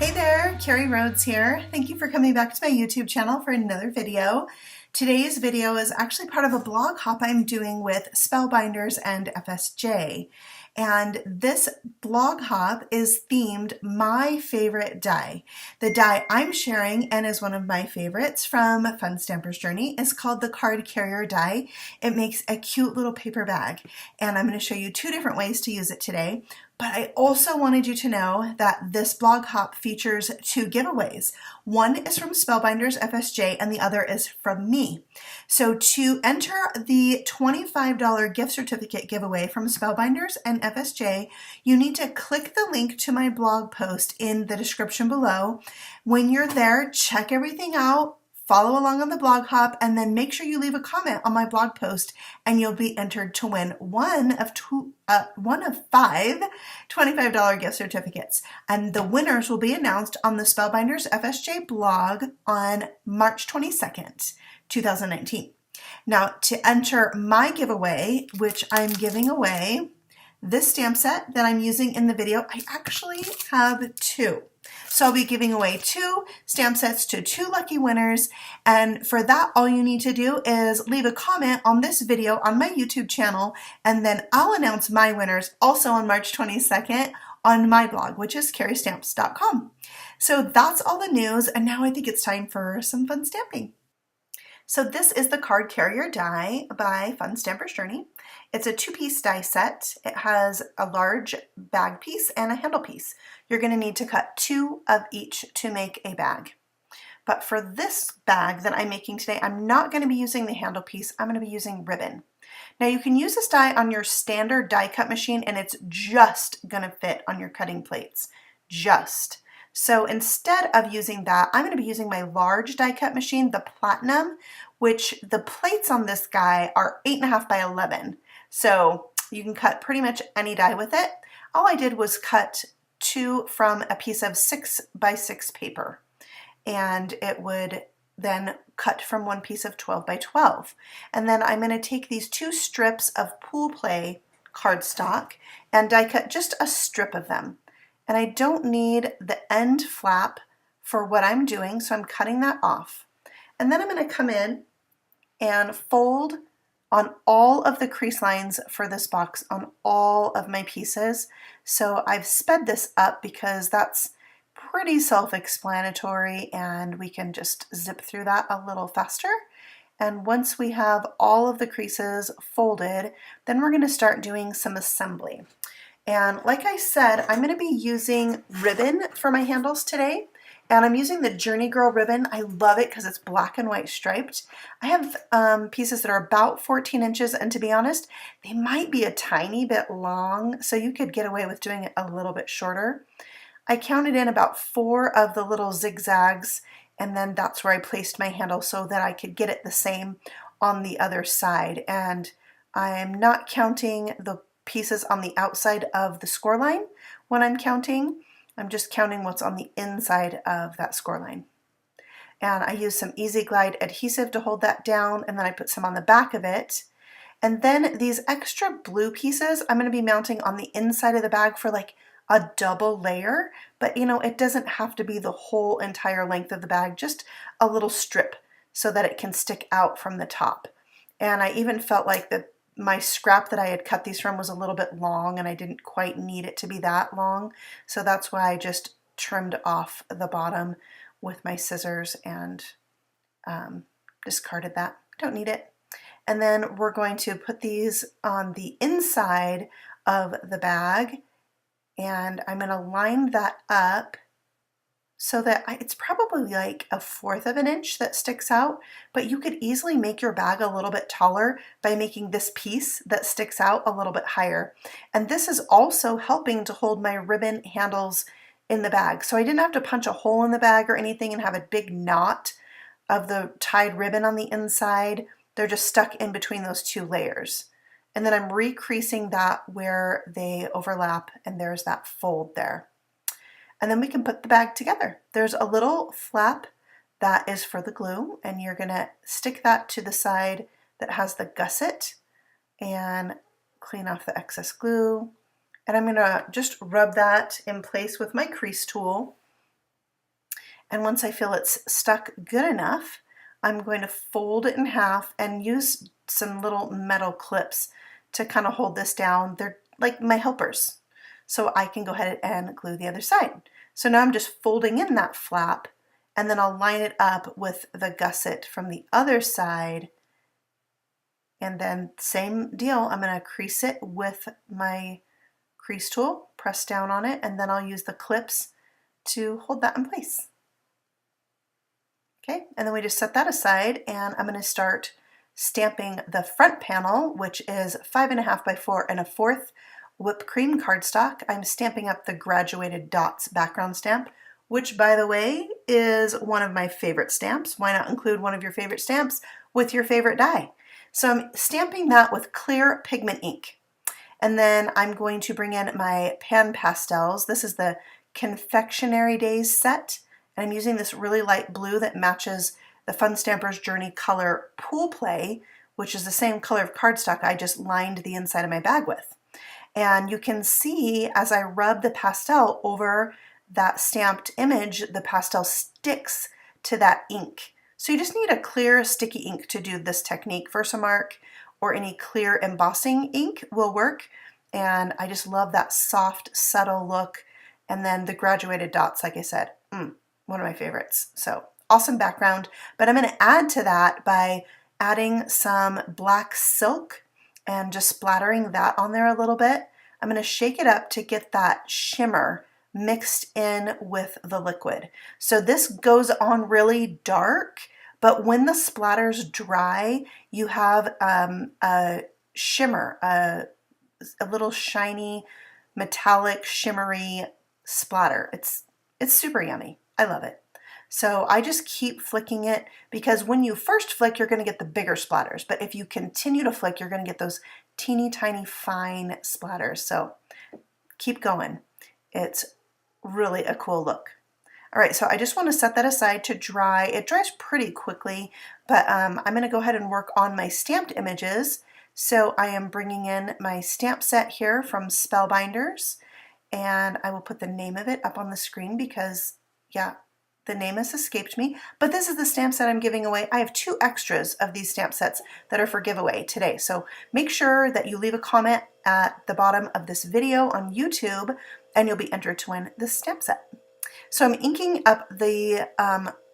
Hey there, Carrie Rhodes here. Thank you for coming back to my YouTube channel for another video. Today's video is actually part of a blog hop I'm doing with Spellbinders and FSJ. And this blog hop is themed my favorite die. The die I'm sharing and is one of my favorites from Fun Stamper's Journey is called the Card Carrier die. It makes a cute little paper bag, and I'm going to show you two different ways to use it today. But I also wanted you to know that this blog hop features two giveaways. One is from Spellbinders FSJ and the other is from me. So to enter the $25 gift certificate giveaway from Spellbinders and FSJ, you need to click the link to my blog post in the description below. When you're there, check everything out, follow along on the blog hop, and then make sure you leave a comment on my blog post and you'll be entered to win one of five $25 gift certificates. And the winners will be announced on the Spellbinders FSJ blog on March 22nd, 2019. Now, to enter my giveaway, which I'm giving away this stamp set that I'm using in the video, I actually have two. So I'll be giving away two stamp sets to two lucky winners, and for that all you need to do is leave a comment on this video on my YouTube channel, and then I'll announce my winners also on March 22nd on my blog, which is carriestamps.com. So that's all the news, and now I think it's time for some fun stamping. So this is the Card Carrier die by Fun Stamper's Journey. It's a two-piece die set. It has a large bag piece and a handle piece. You're going to need to cut two of each to make a bag. But for this bag that I'm making today, I'm not going to be using the handle piece. I'm going to be using ribbon. Now you can use this die on your standard die cut machine and it's just going to fit on your cutting plates. Just. So instead of using that, I'm going to be using my large die cut machine, the Platinum, which the plates on this guy are 8.5 by 11. So you can cut pretty much any die with it. All I did was cut two from a piece of 6 by 6 paper, and it would then cut from one piece of 12 by 12. And then I'm going to take these two strips of Pool Play cardstock and die cut just a strip of them. And I don't need the end flap for what I'm doing, so I'm cutting that off. And then I'm going to come in and fold on all of the crease lines for this box on all of my pieces. So I've sped this up because that's pretty self-explanatory and we can just zip through that a little faster. And once we have all of the creases folded, then we're going to start doing some assembly. And like I said, I'm going to be using ribbon for my handles today. And I'm using the Journey Girl ribbon. I love it because it's black and white striped. I have pieces that are about 14 inches, and to be honest, they might be a tiny bit long, so you could get away with doing it a little bit shorter. I counted in about 4 of the little zigzags, and then that's where I placed my handle so that I could get it the same on the other side. And I'm not counting the pieces on the outside of the score line when I'm counting. I'm just counting what's on the inside of that score line. And I use some Easy Glide adhesive to hold that down, and then I put some on the back of it. And then these extra blue pieces I'm going to be mounting on the inside of the bag for like a double layer, but you know, it doesn't have to be the whole entire length of the bag, just a little strip so that it can stick out from the top. And I even felt like my scrap that I had cut these from was a little bit long and I didn't quite need it to be that long. So that's why I just trimmed off the bottom with my scissors and discarded that. Don't need it. And then we're going to put these on the inside of the bag, and I'm going to line that up so that it's probably like 1/4 of an inch that sticks out, but you could easily make your bag a little bit taller by making this piece that sticks out a little bit higher. And this is also helping to hold my ribbon handles in the bag. So I didn't have to punch a hole in the bag or anything and have a big knot of the tied ribbon on the inside. They're just stuck in between those two layers. And then I'm recreasing that where they overlap, and there's that fold there. And then we can put the bag together. There's a little flap that is for the glue, and you're going to stick that to the side that has the gusset and clean off the excess glue. And I'm going to just rub that in place with my crease tool And once I feel it's stuck good enough, I'm going to fold it in half and use some little metal clips to kind of hold this down. They're like my helpers. So I can go ahead and glue the other side. So now I'm just folding in that flap, and then I'll line it up with the gusset from the other side. And then same deal, I'm going to crease it with my crease tool, press down on it, and then I'll use the clips to hold that in place. Okay, and then we just set that aside, and I'm going to start stamping the front panel, which is 5.5 by 4 1/4 whipped cream cardstock. I'm stamping up the graduated dots background stamp, which, by the way, is one of my favorite stamps. Why not include one of your favorite stamps with your favorite die? So I'm stamping that with clear pigment ink. And then I'm going to bring in my pan pastels. This is the Confectionery Days set. And I'm using this really light blue that matches the Fun Stampers Journey color Pool Play, which is the same color of cardstock I just lined the inside of my bag with. And you can see as I rub the pastel over that stamped image, the pastel sticks to that ink. So you just need a clear sticky ink to do this technique. Versamark or any clear embossing ink will work. And I just love that soft, subtle look. And then the graduated dots, like I said, one of my favorites. So awesome background. But I'm going to add to that by adding some black silk and just splattering that on there a little bit. I'm going to shake it up to get that shimmer mixed in with the liquid. So this goes on really dark, but when the splatters dry, you have a shimmer, a little shiny, metallic, shimmery splatter. It's super yummy. I love it. So I just keep flicking it because when you first flick, you're going to get the bigger splatters. But if you continue to flick, you're going to get those teeny tiny fine splatters. So keep going. It's really a cool look. All right, so I just want to set that aside to dry. It dries pretty quickly, but I'm going to go ahead and work on my stamped images. So I am bringing in my stamp set here from Spellbinders, and I will put the name of it up on the screen because, yeah, the name has escaped me, but this is the stamp set I'm giving away. I have 2 extras of these stamp sets that are for giveaway today. So make sure that you leave a comment at the bottom of this video on YouTube and you'll be entered to win this stamp set. So I'm inking up the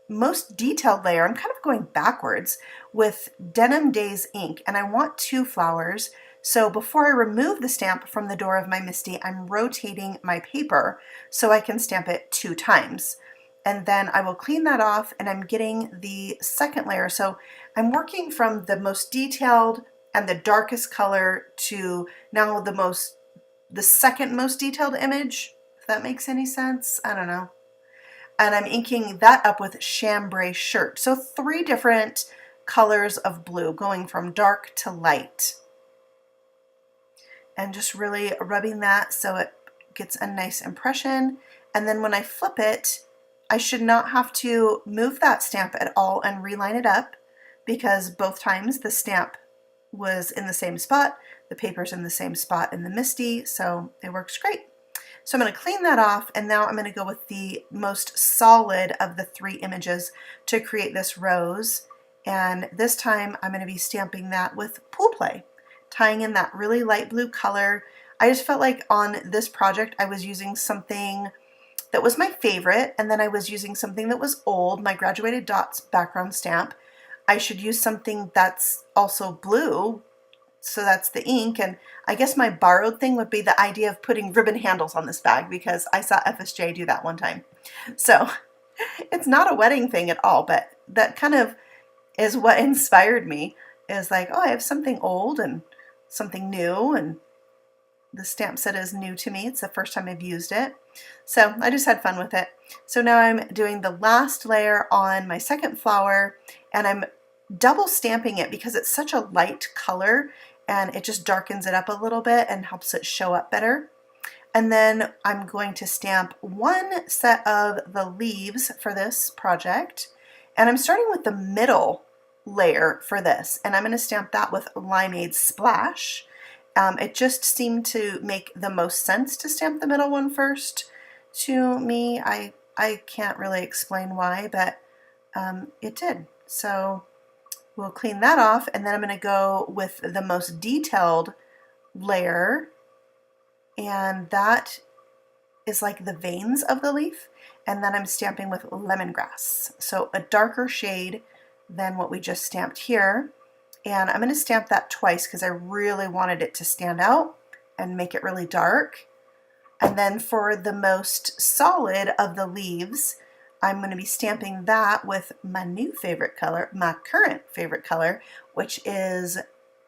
most detailed layer. I'm kind of going backwards with Denim Days ink, and I want 2 flowers. So before I remove the stamp from the door of my Misty, I'm rotating my paper so I can stamp it 2 times. And then I will clean that off, and I'm getting the second layer. So I'm working from the most detailed and the darkest color to now the second most detailed image, if that makes any sense. I don't know. And I'm inking that up with Chambray Shirt. So 3 different colors of blue going from dark to light. And just really rubbing that so it gets a nice impression. And then when I flip it, I should not have to move that stamp at all and reline it up because both times the stamp was in the same spot, the paper's in the same spot in the Misty, so it works great. So I'm going to clean that off, and now I'm going to go with the most solid of the 3 images to create this rose. And this time I'm going to be stamping that with Pool Play, tying in that really light blue color. I just felt like on this project I was using something that was my favorite, and then I was using something that was old, my Graduated Dots background stamp. I should use something that's also blue, so that's the ink, and I guess my borrowed thing would be the idea of putting ribbon handles on this bag because I saw FSJ do that one time. So it's not a wedding thing at all, but that kind of is what inspired me, is like, oh, I have something old and something new, and the stamp set is new to me. It's the first time I've used it. So I just had fun with it. So now I'm doing the last layer on my second flower, and I'm double stamping it because it's such a light color and it just darkens it up a little bit and helps it show up better. And then I'm going to stamp 1 set of the leaves for this project, and I'm starting with the middle layer for this, and I'm going to stamp that with Limeade Splash. It just seemed to make the most sense to stamp the middle one first to me. I I can't really explain why, but it did. So we'll clean that off, and then I'm going to go with the most detailed layer, and that is like the veins of the leaf, and then I'm stamping with lemongrass, so a darker shade than what we just stamped here. And I'm going to stamp that twice because I really wanted it to stand out and make it really dark. And then for the most solid of the leaves, I'm going to be stamping that with my new favorite color, my current favorite color, which is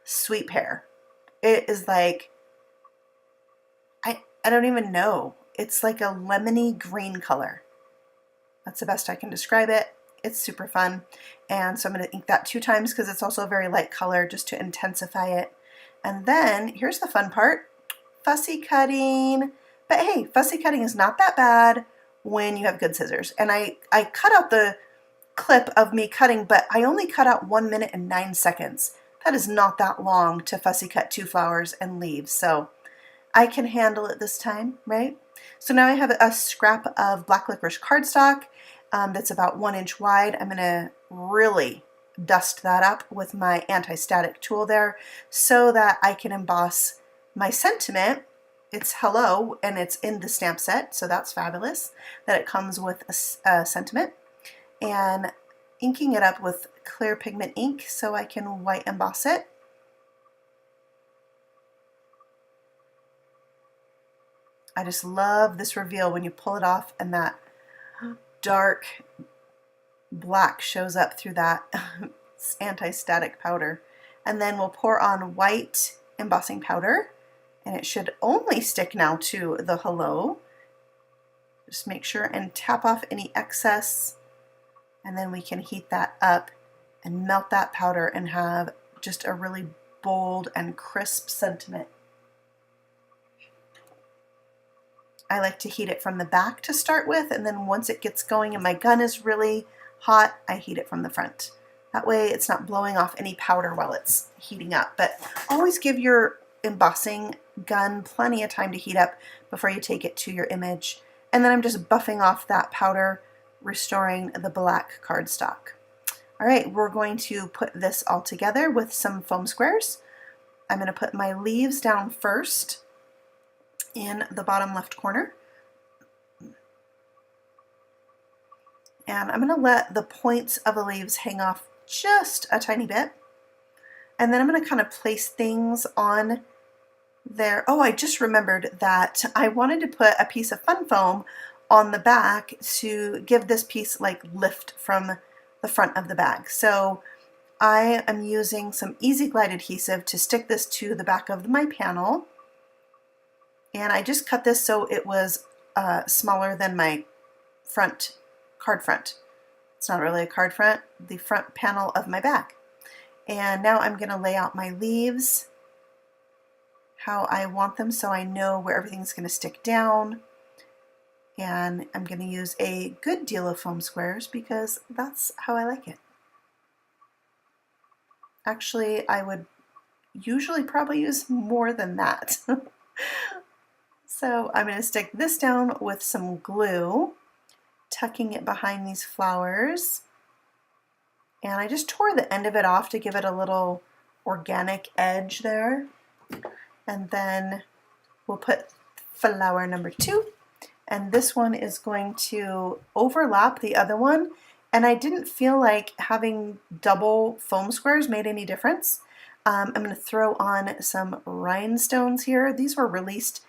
Sweet Pear. It is like, I don't even know. It's like a lemony green color. That's the best I can describe it. It's super fun. And so I'm going to ink that 2 times because it's also a very light color just to intensify it. And then here's the fun part, fussy cutting. But hey, fussy cutting is not that bad when you have good scissors. And I cut out the clip of me cutting, but I only cut out 1 minute and 9 seconds. That is not that long to fussy cut 2 flowers and leaves. So I can handle it this time, right? So now I have a scrap of black licorice cardstock that's about 1 inch wide. I'm going to really dust that up with my anti-static tool there so that I can emboss my sentiment. It's hello, and it's in the stamp set, so that's fabulous that it comes with a sentiment. And inking it up with clear pigment ink so I can white emboss it. I just love this reveal when you pull it off and that dark black shows up through that anti-static powder. And then we'll pour on white embossing powder, and it should only stick now to the hello. Just make sure and tap off any excess, and then we can heat that up and melt that powder and have just a really bold and crisp sentiment. I like to heat it from the back to start with, and then once it gets going and my gun is really hot, I heat it from the front. That way it's not blowing off any powder while it's heating up. But always give your embossing gun plenty of time to heat up before you take it to your image. And then I'm just buffing off that powder, restoring the black cardstock. All right, we're going to put this all together with some foam squares. I'm going to put my leaves down first in the bottom left corner. And I'm going to let the points of the leaves hang off just a tiny bit. And then I'm going to kind of place things on there. Oh, I just remembered that I wanted to put a piece of fun foam on the back to give this piece like lift from the front of the bag. So I am using some Easy Glide adhesive to stick this to the back of my panel. And I just cut this so it was smaller than my front card front. It's not really a card front, the front panel of my bag. And now I'm going to lay out my leaves how I want them so I know where everything's going to stick down. And I'm going to use a good deal of foam squares because that's how I like it. Actually, I would usually probably use more than that. So I'm going to stick this down with some glue, tucking it behind these flowers. And I just tore the end of it off to give it a little organic edge there. And then we'll put flower number 2. And this one is going to overlap the other one. And I didn't feel like having double foam squares made any difference. I'm going to throw on some rhinestones here. These were released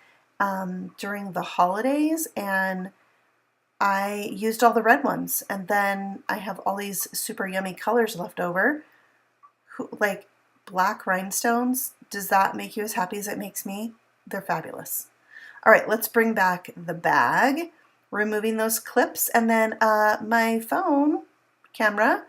during the holidays, and I used all the red ones, and then I have all these super yummy colors left over, like black rhinestones. Does that make you as happy as it makes me? They're fabulous. All right, let's bring back the bag, removing those clips, and then my phone camera,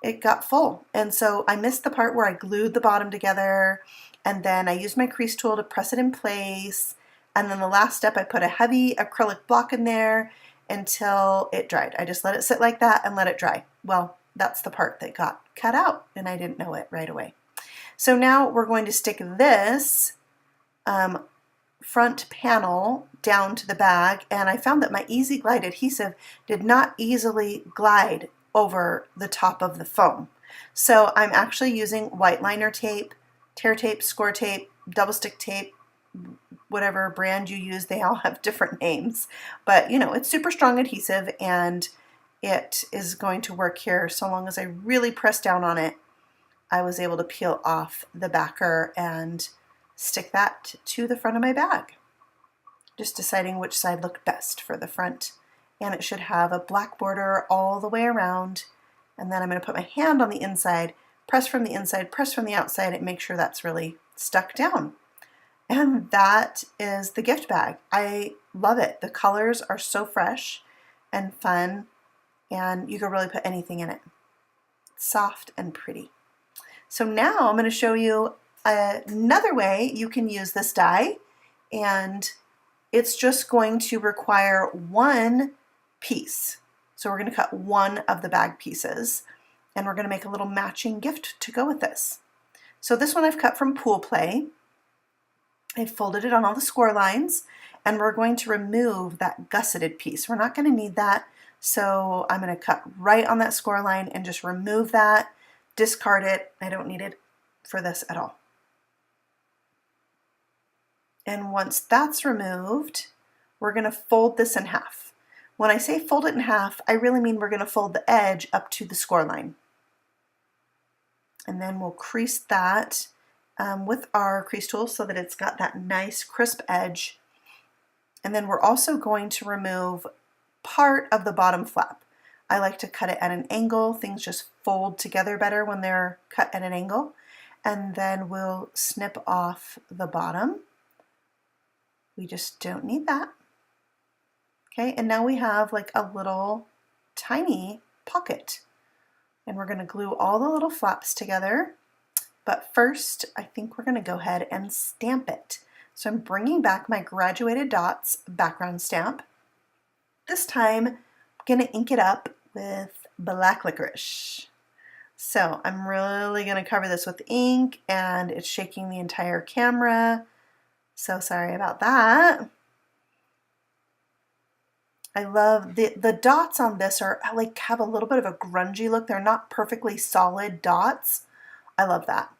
it got full, and so I missed the part where I glued the bottom together, and then I used my crease tool to press it in place. And then the last step, I put a heavy acrylic block in there until it dried. I just let it sit like that and let it dry. Well, that's the part that got cut out, and I didn't know it right away. So now we're going to stick this front panel down to the bag, and I found that my Easy Glide adhesive did not easily glide over the top of the foam. So I'm actually using white liner tape, tear tape, score tape, double stick tape, whatever brand you use. They all have different names, but you know, it's super strong adhesive and it is going to work here. So long as I really press down on it, I was able to peel off the backer and stick that to the front of my bag. Just deciding which side looked best for the front. And it should have a black border all the way around. And then I'm going to put my hand on the inside, press from the inside, press from the outside, and make sure that's really stuck down. And that is the gift bag. I love it. The colors are so fresh and fun, and you can really put anything in it. It's soft and pretty. So now I'm going to show you another way you can use this die, and it's just going to require one piece. So we're going to cut one of the bag pieces, and we're going to make a little matching gift to go with this. So this one I've cut from Pool Play. I folded it on all the score lines, and we're going to remove that gusseted piece. We're not going to need that, so I'm going to cut right on that score line and just remove that, discard it. I don't need it for this at all. And once that's removed, we're going to fold this in half. When I say fold it in half, I really mean we're going to fold the edge up to the score line. And then we'll crease that with our crease tool so that it's got that nice crisp edge. And then we're also going to remove part of the bottom flap. I like to cut it at an angle. Things just fold together better when they're cut at an angle. And then we'll snip off the bottom. We just don't need that. Okay, and now we have like a little tiny pocket. And we're going to glue all the little flaps together. But first, I think we're going to go ahead and stamp it. So I'm bringing back my Graduated Dots background stamp. This time, I'm going to ink it up with black licorice. So I'm really going to cover this with ink, and it's shaking the entire camera. So sorry about that. I love the dots on this are like have a little bit of a grungy look. They're not perfectly solid dots. I love that.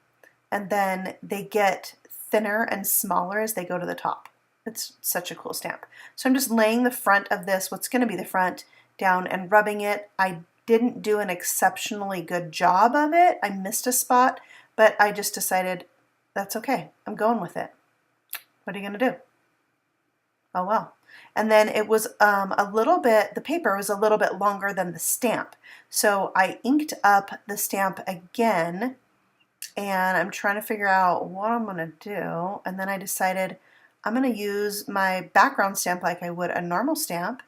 And then they get thinner and smaller as they go to the top. It's such a cool stamp. So I'm just laying the front of this, what's going to be the front, down and rubbing it. I didn't do an exceptionally good job of it. I missed a spot, but I just decided that's okay. I'm going with it. What are you going to do? Oh well. And then it was a little bit, the paper was a little bit longer than the stamp. So I inked up the stamp again, and I'm trying to figure out what I'm going to do. And then I decided I'm going to use my background stamp like I would a normal stamp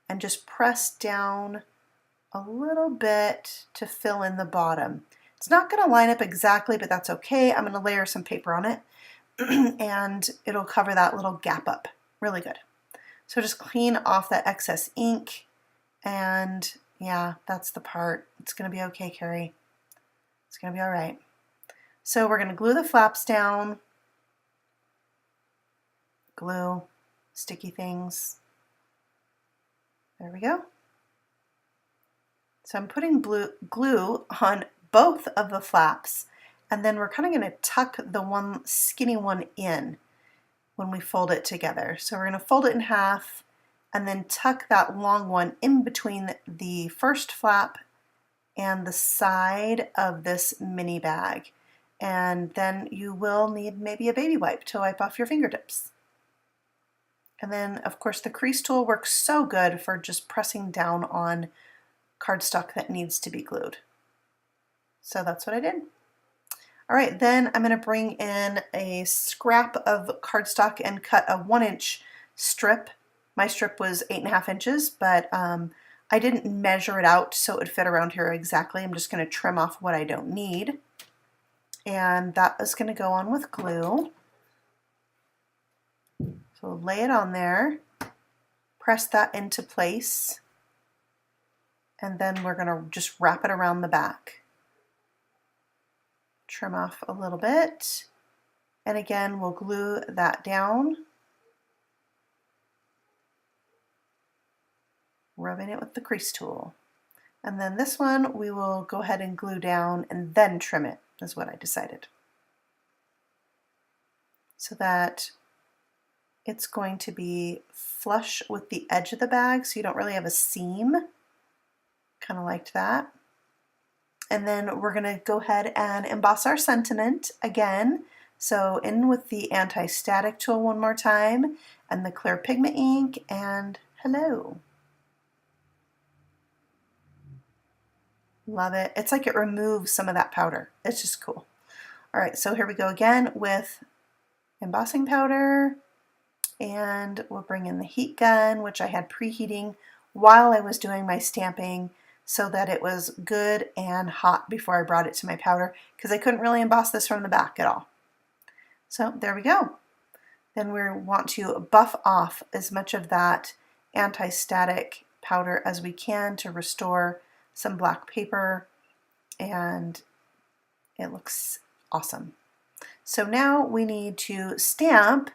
and just press down a little bit to fill in the bottom. It's not going to line up exactly, but that's okay. I'm going to layer some paper on it and it'll cover that little gap up really good. So just clean off that excess ink, and yeah, that's the part. It's going to be okay, Carrie. It's going to be all right. So we're going to glue the flaps down, glue, sticky things. There we go. So I'm putting glue on both of the flaps, and then we're kind of going to tuck the one skinny one in when we fold it together. So we're going to fold it in half and then tuck that long one in between the first flap and the side of this mini bag. And then you will need maybe a baby wipe to wipe off your fingertips. And then of course the crease tool works so good for just pressing down on cardstock that needs to be glued. So that's what I did. All right, then I'm going to bring in a scrap of cardstock and cut a 1-inch strip. My strip was 8.5 inches, but I didn't measure it out so it would fit around here exactly. I'm just going to trim off what I don't need. And that is going to go on with glue. So lay it on there, press that into place, and then we're going to just wrap it around the back. Trim off a little bit, and again we'll glue that down rubbing it with the crease tool. And then this one we will go ahead and glue down and then trim it, is what I decided. So that it's going to be flush with the edge of the bag, so you don't really have a seam. Kind of liked that. And then we're going to go ahead and emboss our sentiment again. So in with the anti-static tool one more time, and the clear pigment ink, and hello. Love it. It's like it removes some of that powder. It's just cool. All right, so here we go again with embossing powder, and we'll bring in the heat gun, which I had preheating while I was doing my stamping so that it was good and hot before I brought it to my powder, because I couldn't really emboss this from the back at all. So there we go. Then we want to buff off as much of that anti-static powder as we can to restore some black paper, and it looks awesome. So now we need to stamp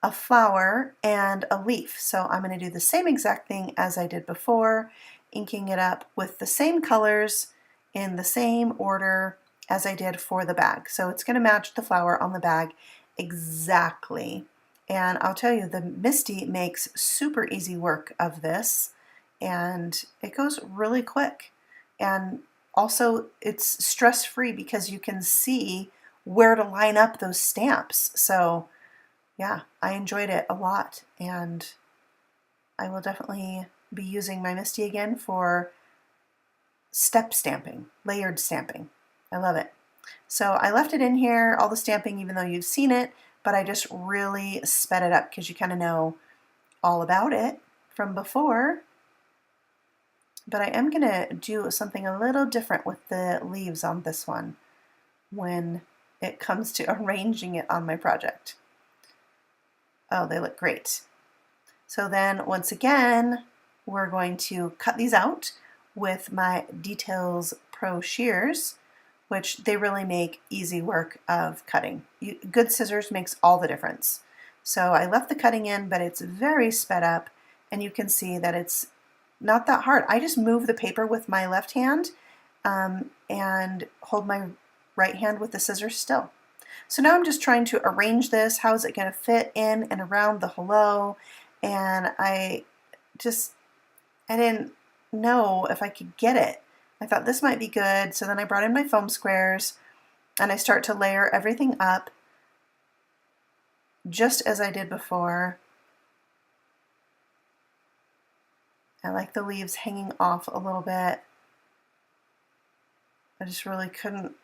a flower and a leaf. So I'm going to do the same exact thing as I did before, inking it up with the same colors in the same order as I did for the bag. So it's going to match the flower on the bag exactly. And I'll tell you, the Misty makes super easy work of this, and it goes really quick. And also it's stress-free because you can see where to line up those stamps. So yeah, I enjoyed it a lot, and I will definitely be using my Misty again for step stamping, layered stamping. I love it. So I left it in here, all the stamping, even though you've seen it, but I just really sped it up because you kind of know all about it from before. But I am going to do something a little different with the leaves on this one when it comes to arranging it on my project. Oh, they look great. So then once again, we're going to cut these out with my Details Pro shears, which they really make easy work of cutting. Good scissors makes all the difference. So I left the cutting in, but it's very sped up, and you can see that it's not that hard. I just move the paper with my left hand and hold my right hand with the scissors still. So now I'm just trying to arrange this. How is it going to fit in and around the hello? And I didn't know if I could get it. I thought this might be good, so then I brought in my foam squares and I start to layer everything up just as I did before. I like the leaves hanging off a little bit. I just really couldn't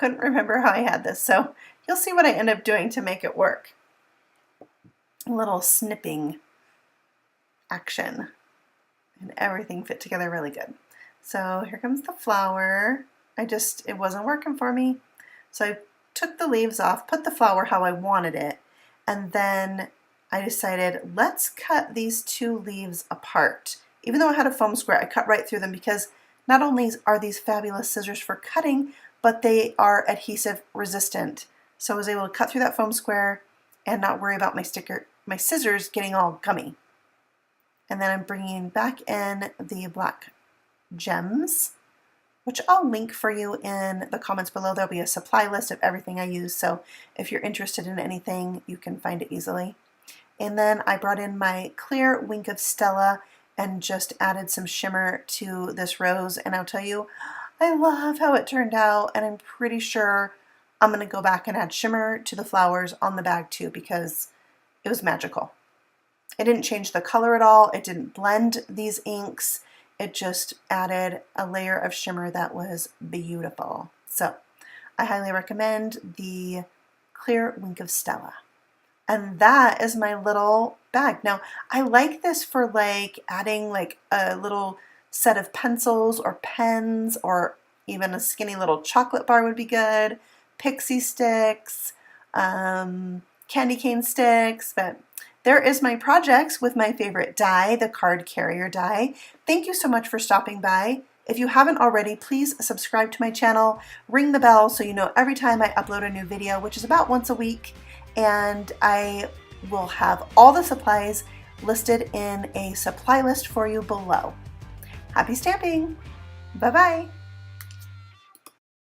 remember how I had this, so you'll see what I end up doing to make it work. A little snipping action, and everything fit together really good. So here comes the flower. It wasn't working for me, so I took the leaves off, put the flower how I wanted it, and then I decided, let's cut these two leaves apart. Even though I had a foam square, I cut right through them because not only are these fabulous scissors for cutting, but they are adhesive resistant. So I was able to cut through that foam square and not worry about my scissors getting all gummy. And then I'm bringing back in the black gems, which I'll link for you in the comments below. There'll be a supply list of everything I use, so if you're interested in anything, you can find it easily. And then I brought in my clear Wink of Stella and just added some shimmer to this rose, and I'll tell you, I love how it turned out, and I'm pretty sure I'm going to go back and add shimmer to the flowers on the bag too, because it was magical. It didn't change the color at all. It didn't blend these inks. It just added a layer of shimmer that was beautiful. So I highly recommend the clear Wink of Stella. And that is my little bag. Now, I like this for like adding like a little set of pencils or pens, or even a skinny little chocolate bar would be good, pixie sticks, candy cane sticks. But there is my projects with my favorite die, the card carrier die. Thank you so much for stopping by. If you haven't already, please subscribe to my channel, ring the bell so you know every time I upload a new video, which is about once a week. And I will have all the supplies listed in a supply list for you below. Happy stamping! Bye-bye!